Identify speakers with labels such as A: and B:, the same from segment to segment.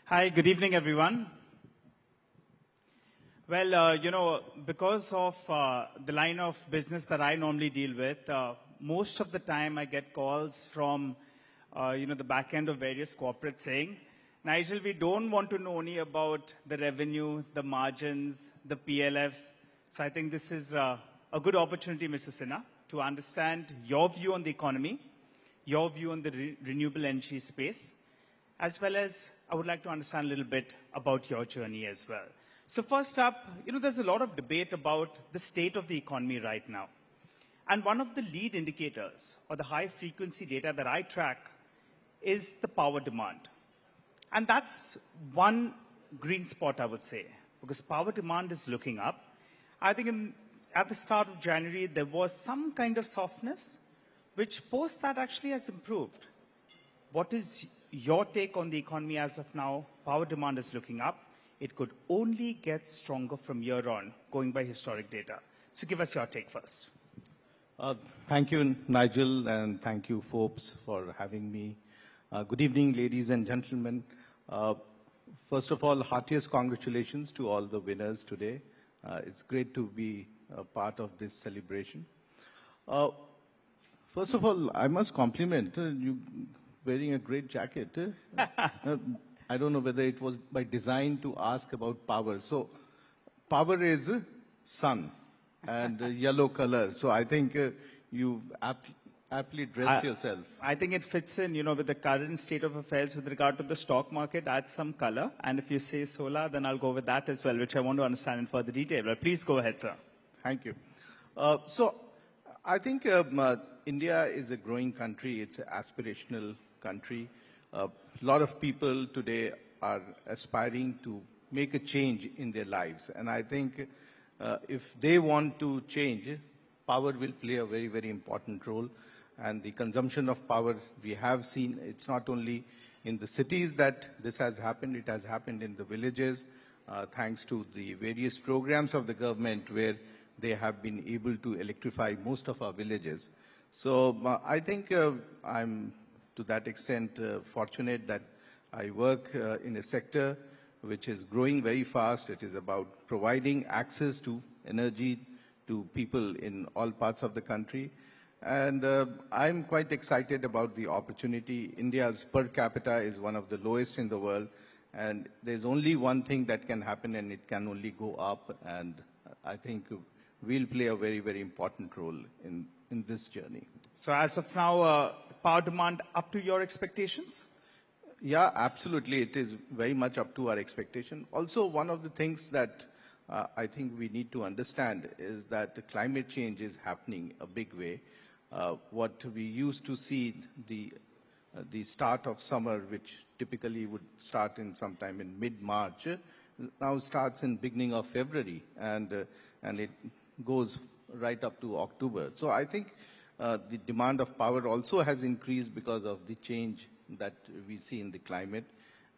A: Hi, good evening, everyone. Well, because of the line of business that I normally deal with, most of the time I get calls from, the back end of various corporates saying, Nigel, we don't want to know only about the revenue, the margins, the PLFs. So I think this is a good opportunity, Mr. Sinha, to understand your view on the economy, your view on the renewable energy space, as well as I would like to understand a little bit about your journey as well. So first up, there's a lot of debate about the state of the economy right now. And one of the lead indicators or the high frequency data that I track is the power demand. And that's one green spot, I would say, because power demand is looking up. I think at the start of January, there was some kind of softness, which post that actually has improved. What is your take on the economy as of now? Power demand is looking up. It could only get stronger from here on, going by historic data. So give us your take first.
B: Thank you, Nigel, and thank you, Forbes, for having me. Good evening, ladies and gentlemen. First of all, heartiest congratulations to all the winners today. It's great to be a part of this celebration. First of all, I must compliment you wearing a great jacket. I don't know whether it was by design to ask about power. So power is sun and yellow color. So I think you aptly dressed yourself.
A: I think it fits in, with the current state of affairs with regard to the stock market, add some color. And if you say solar, then I'll go with that as well, which I want to understand in further detail. But please go ahead, sir.
B: Thank you. So I think India is a growing country. It's an aspirational country. A lot of people today are aspiring to make a change in their lives. And I think if they want to change, power will play a very, very important role. And the consumption of power, we have seen, it's not only in the cities that this has happened, it has happened in the villages, thanks to the various programs of the government where they have been able to electrify most of our villages. So I think I'm to that extent fortunate that I work in a sector which is growing very fast. It is about providing access to energy to people in all parts of the country. And I'm quite excited about the opportunity. India's per capita is one of the lowest in the world. And there's only one thing that can happen, and it can only go up. And I think we'll play a very, very important role in this journey.
A: So as of now, power demand up to your expectations?
B: Yeah, absolutely. It is very much up to our expectation. Also, one of the things that I think we need to understand is that climate change is happening a big way. What we used to see, the start of summer, which typically would start in sometime in mid-March, now starts in beginning of February, and it goes right up to October. So I think the demand of power also has increased because of the change that we see in the climate,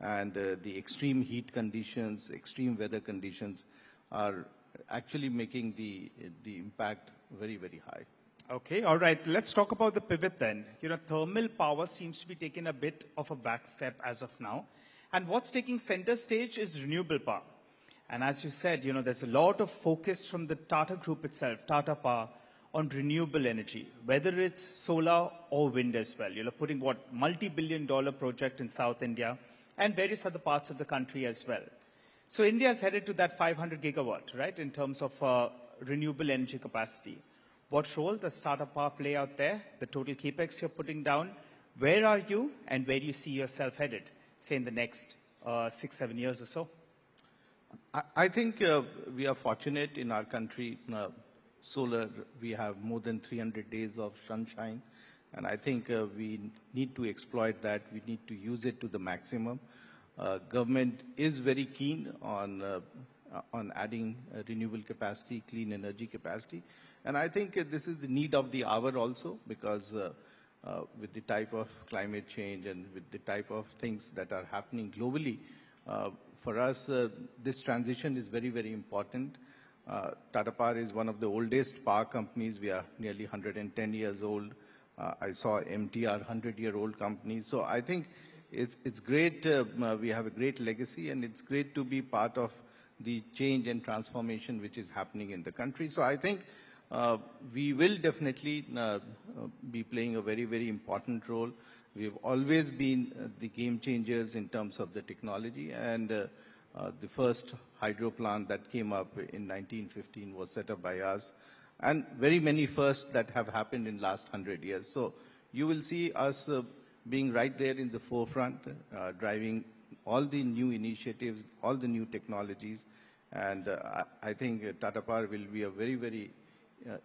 B: and the extreme heat conditions, extreme weather conditions are actually making the impact very, very high.
A: Okay, all right. Let's talk about the pivot then. Thermal power seems to be taking a bit of a back step as of now. And what's taking center stage is renewable power. And as you said, there's a lot of focus from the Tata Group itself, Tata Power, on renewable energy, whether it's solar or wind as well. Putting multi-billion-dollar project in South India and various other parts of the country as well. So India is headed to that 500 gigawatt, right, in terms of renewable energy capacity. What role does Tata Power play out there? The total capex you're putting down. Where are you and where do you see yourself headed, say in the next 6-7 years or so?
B: I think we are fortunate in our country. Solar, we have more than 300 days of sunshine, and I think we need to exploit that. We need to use it to the maximum. Government is very keen on adding renewable capacity, clean energy capacity, and I think this is the need of the hour also, because with the type of climate change and with the type of things that are happening globally, for us, this transition is very, very important. Tata Power is one of the oldest power companies. We are nearly 110 years old. I saw MTR, 100-year-old company. So I think it's great. We have a great legacy, and it's great to be part of the change and transformation which is happening in the country. So I think we will definitely be playing a very, very important role. We've always been the game changers in terms of the technology, and the first hydro plant that came up in 1915 was set up by us, and very many firsts that have happened in last 100 years. So you will see us being right there in the forefront, driving all the new initiatives, all the new technologies, and I think Tata Power will be a very, very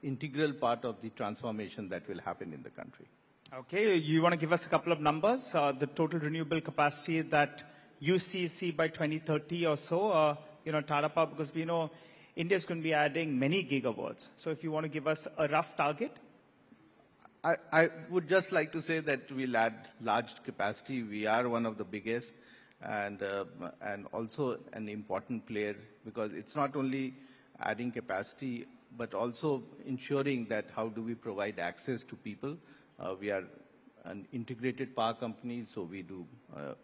B: integral part of the transformation that will happen in the country.
A: Okay, you want to give us a couple of numbers? The total renewable capacity that you see by 2030 or so, Tata Power, because we know India is going to be adding many gigawatts. So if you want to give us a rough target?
B: I would just like to say that we'll add large capacity. We are one of the biggest and also an important player, because it's not only adding capacity, but also ensuring that how do we provide access to people. We are an integrated power company, so we do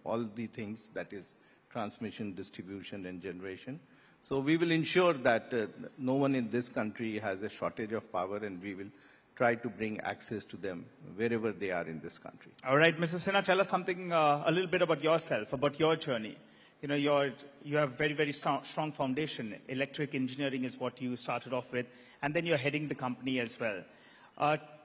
B: all the things, that is transmission, distribution, and generation. So we will ensure that no one in this country has a shortage of power, and we will try to bring access to them wherever they are in this country.
A: All right, Mr. Sinha, tell us something a little bit about yourself, about your journey. You have very, very strong foundation. Electric engineering is what you started off with, and then you're heading the company as well.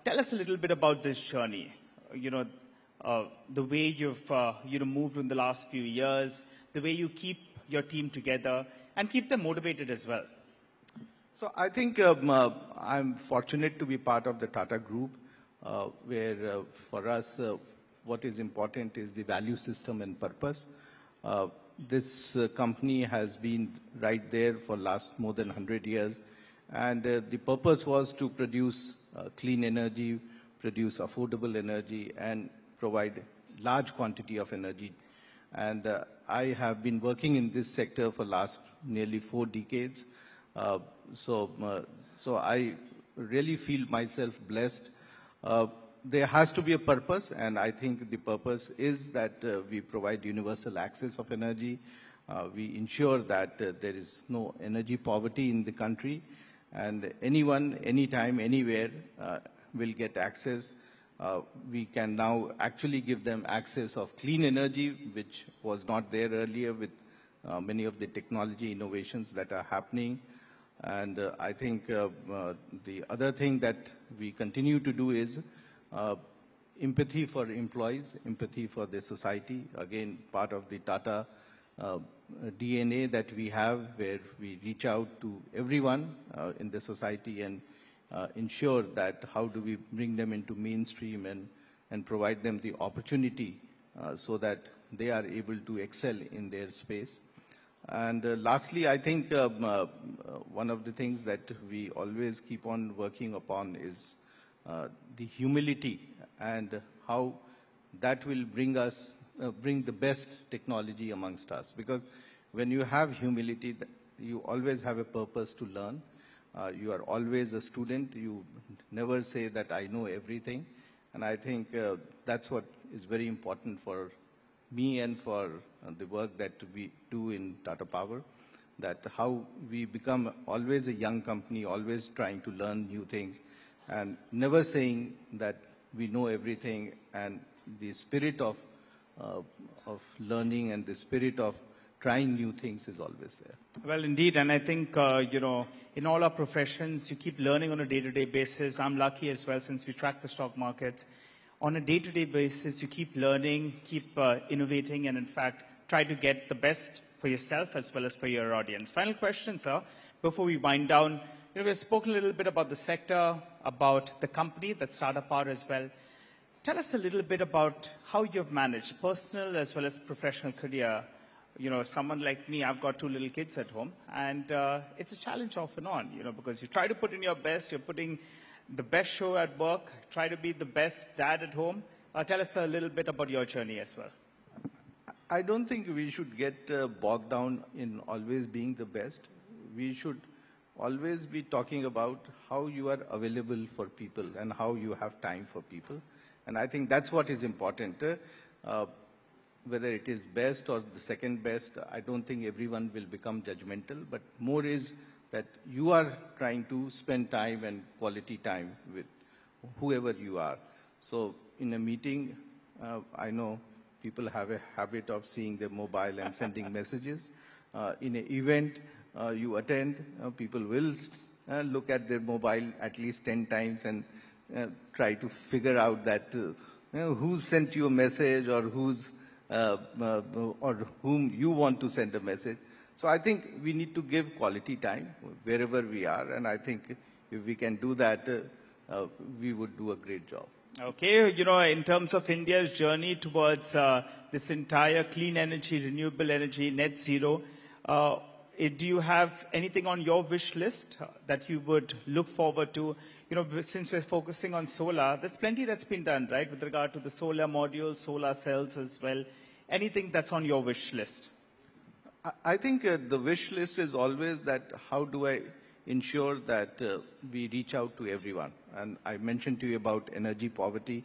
A: Tell us a little bit about this journey. The way you've moved in the last few years, the way you keep your team together and keep them motivated as well.
B: So I think I'm fortunate to be part of the Tata Group, where for us, what is important is the value system and purpose. This company has been right there for last more than 100 years. And the purpose was to produce clean energy, produce affordable energy, and provide large quantity of energy. And I have been working in this sector for last nearly 4 decades. So I really feel myself blessed. There has to be a purpose, and I think the purpose is that we provide universal access of energy. We ensure that there is no energy poverty in the country, and anyone, anytime, anywhere will get access. We can now actually give them access of clean energy, which was not there earlier with many of the technology innovations that are happening. And I think the other thing that we continue to do is empathy for employees, empathy for the society. Again, part of the Tata DNA that we have, where we reach out to everyone in the society and ensure that how do we bring them into mainstream and provide them the opportunity so that they are able to excel in their space. And lastly, I think one of the things that we always keep on working upon is the humility, and how that will bring the best technology amongst us. Because when you have humility, you always have a purpose to learn. You are always a student. You never say that I know everything. And I think that's what is very important for me and for the work that we do in Tata Power, that how we become always a young company, always trying to learn new things, and never saying that we know everything, and the spirit of learning and the spirit of trying new things is always there.
A: Well, indeed, and I think, in all our professions, you keep learning on a day-to-day basis. I'm lucky as well, since we track the stock markets. On a day-to-day basis, you keep learning, keep innovating, and in fact, try to get the best for yourself as well as for your audience. Final question, sir, before we wind down. We've spoken a little bit about the sector, about the company, that's Tata Power as well. Tell us a little bit about how you've managed personal as well as professional career. Someone like me, I've got 2 little kids at home, and it's a challenge off and on, because you try to put in your best, you're putting the best show at work, try to be the best dad at home. Tell us a little bit about your journey as well.
B: I don't think we should get bogged down in always being the best. We should always be talking about how you are available for people and how you have time for people. And I think that's what is important. whether it is best or the second best, I don't think everyone will become judgmental, but more is that you are trying to spend time and quality time with whoever you are. So in a meeting, I know people have a habit of seeing their mobile and sending messages. In an event you attend, people will look at their mobile at least 10 times and try to figure out that who sent you a message or or whom you want to send a message. So I think we need to give quality time wherever we are, and I think if we can do that, we would do a great job.
A: Okay, in terms of India's journey towards this entire clean energy, renewable energy, net zero, do you have anything on your wish list that you would look forward to? Since we're focusing on solar, there's plenty that's been done, right, with regard to the solar modules, solar cells as well. Anything that's on your wish list?
B: I think the wish list is always that how do I ensure that we reach out to everyone. And I mentioned to you about energy poverty.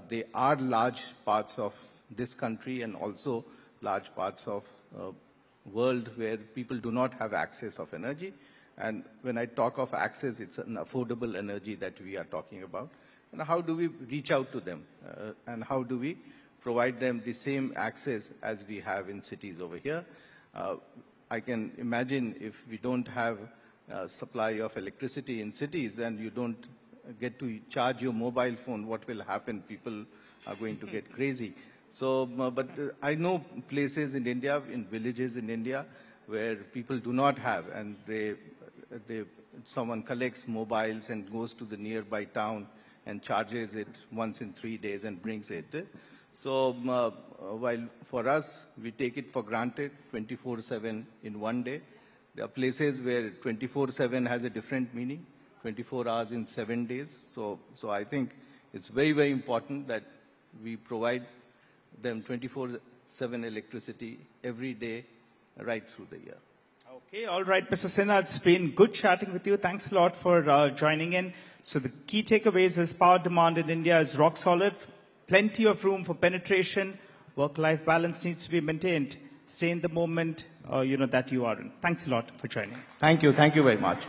B: They are large parts of this country and also large parts of world where people do not have access of energy. And when I talk of access, it's an affordable energy that we are talking about. And how do we reach out to them? And how do we provide them the same access as we have in cities over here? I can imagine if we don't have supply of electricity in cities and you don't get to charge your mobile phone, what will happen? People are going to get crazy. So, but I know places in India, in villages in India, where people do not have, and someone collects mobiles and goes to the nearby town and charges it once in 3 days and brings it. So while for us, we take it for granted 24/7 in one day, there are places where 24/7 has a different meaning, 24 hours in 7 days. So I think it's very, very important that we provide them 24/7 electricity every day right through the year.
A: Okay, all right, Mr. Sinha, it's been good chatting with you. Thanks a lot for joining in. So the key takeaways is power demand in India is rock solid, plenty of room for penetration, work-life balance needs to be maintained. Stay in the moment, that you are in. Thanks a lot for joining.
B: Thank you very much.